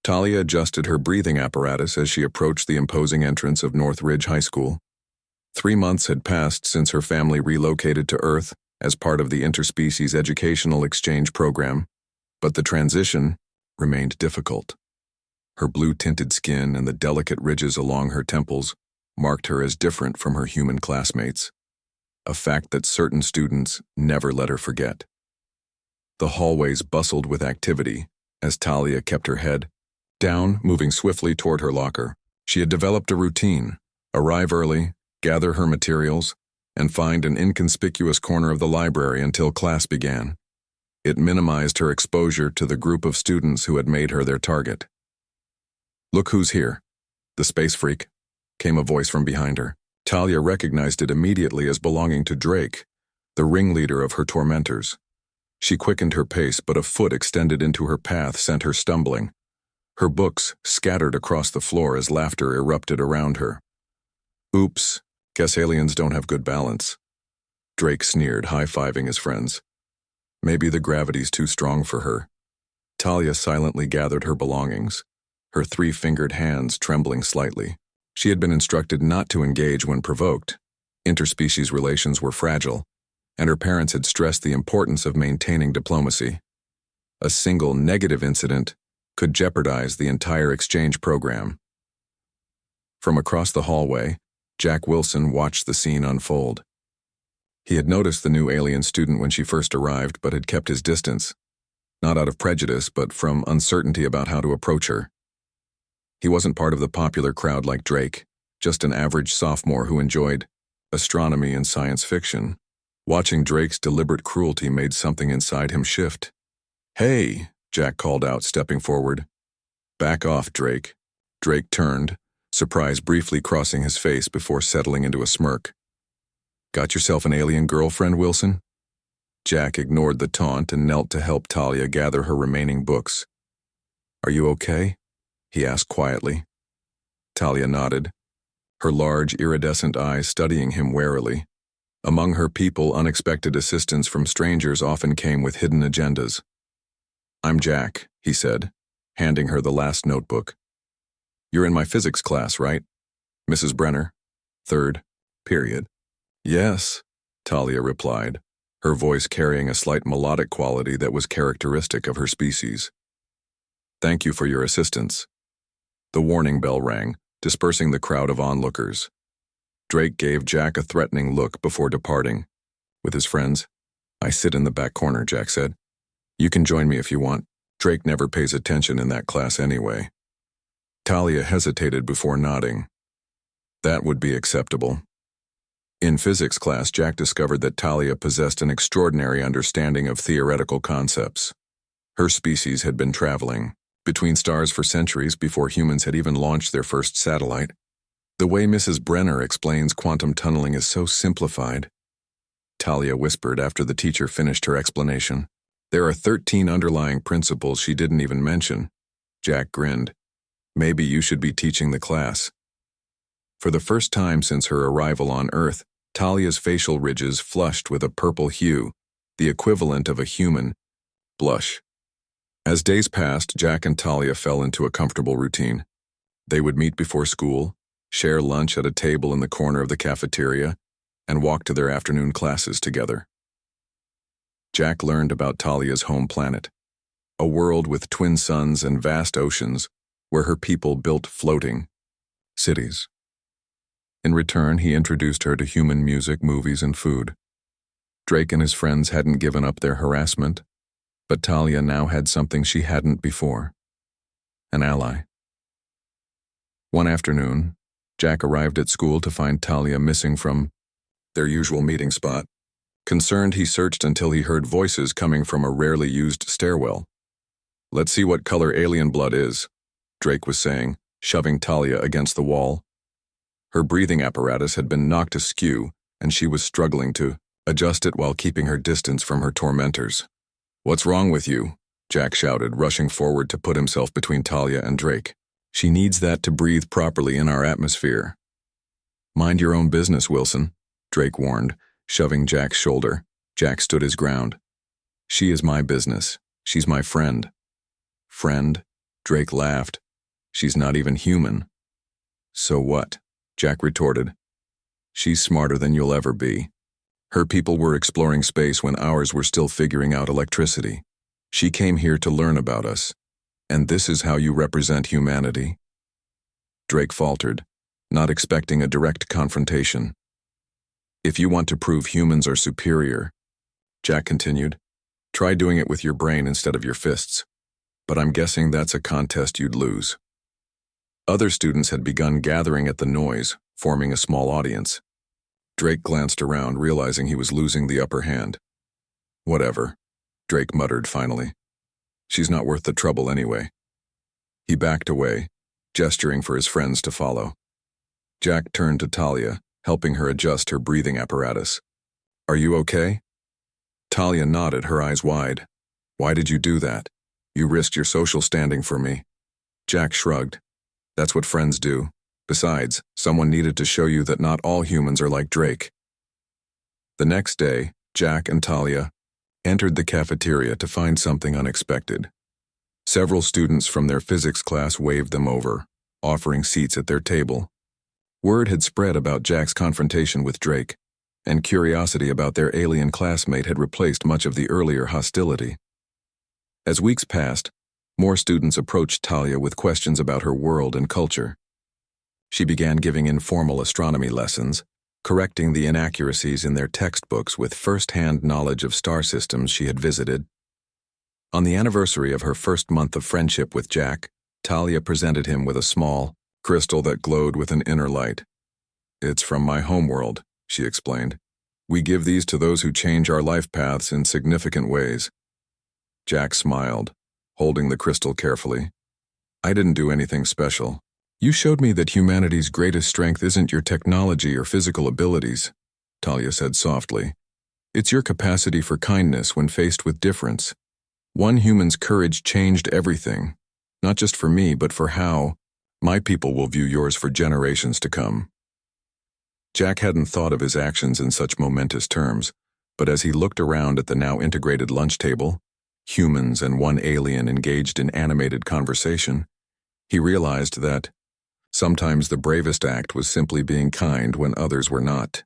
Talia adjusted her breathing apparatus as she approached the imposing entrance of North Ridge High School. 3 months had passed since her family relocated to Earth as part of the Interspecies Educational Exchange Program, but the transition remained difficult. Her blue-tinted skin and the delicate ridges along her temples marked her as different from her human classmates, a fact that certain students never let her forget. The hallways bustled with activity as Talia kept her head down, moving swiftly toward her locker. She had developed a routine: arrive early, gather her materials, and find an inconspicuous corner of the library until class began. It minimized her exposure to the group of students who had made her their target. "Look who's here, the space freak," came a voice from behind her. Talia recognized it immediately as belonging to Drake, the ringleader of her tormentors. She quickened her pace, but a foot extended into her path sent her stumbling. Her books scattered across the floor as laughter erupted around her. "Oops, guess aliens don't have good balance." Drake sneered, high-fiving his friends. "Maybe the gravity's too strong for her." Talia silently gathered her belongings, her 3-fingered hands trembling slightly. She had been instructed not to engage when provoked. Interspecies relations were fragile, and her parents had stressed the importance of maintaining diplomacy. A single negative incident could jeopardize the entire exchange program. From across the hallway, Jack Wilson watched the scene unfold. He had noticed the new alien student when she first arrived, but had kept his distance, not out of prejudice, but from uncertainty about how to approach her. He wasn't part of the popular crowd like Drake, just an average sophomore who enjoyed astronomy and science fiction. Watching Drake's deliberate cruelty made something inside him shift. "Hey," Jack called out, stepping forward. "Back off, Drake." Drake turned, surprise briefly crossing his face before settling into a smirk. "Got yourself an alien girlfriend, Wilson?" Jack ignored the taunt and knelt to help Talia gather her remaining books. "Are you okay?" he asked quietly. Talia nodded, her large, iridescent eyes studying him warily. Among her people, unexpected assistance from strangers often came with hidden agendas. "I'm Jack," he said, handing her the last notebook. "You're in my physics class, right? Mrs. Brenner, 3rd period." "Yes," Talia replied, her voice carrying a slight melodic quality that was characteristic of her species. "Thank you for your assistance." The warning bell rang, dispersing the crowd of onlookers. Drake gave Jack a threatening look before departing. With his friends, "I sit in the back corner," Jack said. "You can join me if you want. Drake never pays attention in that class anyway." Talia hesitated before nodding. That would be acceptable. In physics class, Jack discovered that Talia possessed an extraordinary understanding of theoretical concepts. Her species had been traveling between stars for centuries before humans had even launched their first satellite. "The way Mrs. Brenner explains quantum tunneling is so simplified," Talia whispered after the teacher finished her explanation. "There are 13 underlying principles she didn't even mention." Jack grinned. "Maybe you should be teaching the class." For the first time since her arrival on Earth, Talia's facial ridges flushed with a purple hue, the equivalent of a human blush. As days passed, Jack and Talia fell into a comfortable routine. They would meet before school, share lunch at a table in the corner of the cafeteria, and walk to their afternoon classes together. Jack learned about Talia's home planet, a world with twin suns and vast oceans where her people built floating cities. In return, he introduced her to human music, movies, and food. Drake and his friends hadn't given up their harassment, but Talia now had something she hadn't before: an ally. One afternoon, Jack arrived at school to find Talia missing from their usual meeting spot. Concerned, he searched until he heard voices coming from a rarely used stairwell. "Let's see what color alien blood is," Drake was saying, shoving Talia against the wall. Her breathing apparatus had been knocked askew, and she was struggling to adjust it while keeping her distance from her tormentors. "What's wrong with you?" Jack shouted, rushing forward to put himself between Talia and Drake. "She needs that to breathe properly in our atmosphere." "Mind your own business, Wilson," Drake warned, shoving Jack's shoulder. Jack stood his ground. "She is my business. She's my friend." "Friend?" Drake laughed. She's not even human. So what? Jack retorted. She's smarter than you'll ever be. Her people were exploring space when ours were still figuring out electricity. She came here to learn about us. And this is how you represent humanity? Drake faltered, not expecting a direct confrontation. If you want to prove humans are superior, Jack continued, try doing it with your brain instead of your fists. But I'm guessing that's a contest you'd lose. Other students had begun gathering at the noise, forming a small audience. Drake glanced around, realizing he was losing the upper hand. Whatever, Drake muttered finally. She's not worth the trouble anyway. He backed away, gesturing for his friends to follow. Jack turned to Talia, helping her adjust her breathing apparatus. Are you okay? Talia nodded, her eyes wide. Why did you do that? You risked your social standing for me. Jack shrugged. That's what friends do. Besides, someone needed to show you that not all humans are like Drake. The next day, Jack and Talia entered the cafeteria to find something unexpected. Several students from their physics class waved them over, offering seats at their table. Word had spread about Jack's confrontation with Drake, and curiosity about their alien classmate had replaced much of the earlier hostility. As weeks passed, more students approached Talia with questions about her world and culture. She began giving informal astronomy lessons, correcting the inaccuracies in their textbooks with first-hand knowledge of star systems she had visited. On the anniversary of her first month of friendship with Jack, Talia presented him with a small crystal that glowed with an inner light. It's from my homeworld, she explained. We give these to those who change our life paths in significant ways. Jack smiled, holding the crystal carefully. I didn't do anything special. You showed me that humanity's greatest strength isn't your technology or physical abilities, Talia said softly. It's your capacity for kindness when faced with difference. One human's courage changed everything, not just for me, but for how my people will view yours for generations to come. Jack hadn't thought of his actions in such momentous terms, but as he looked around at the now integrated lunch table, humans and one alien engaged in animated conversation, he realized that sometimes the bravest act was simply being kind when others were not.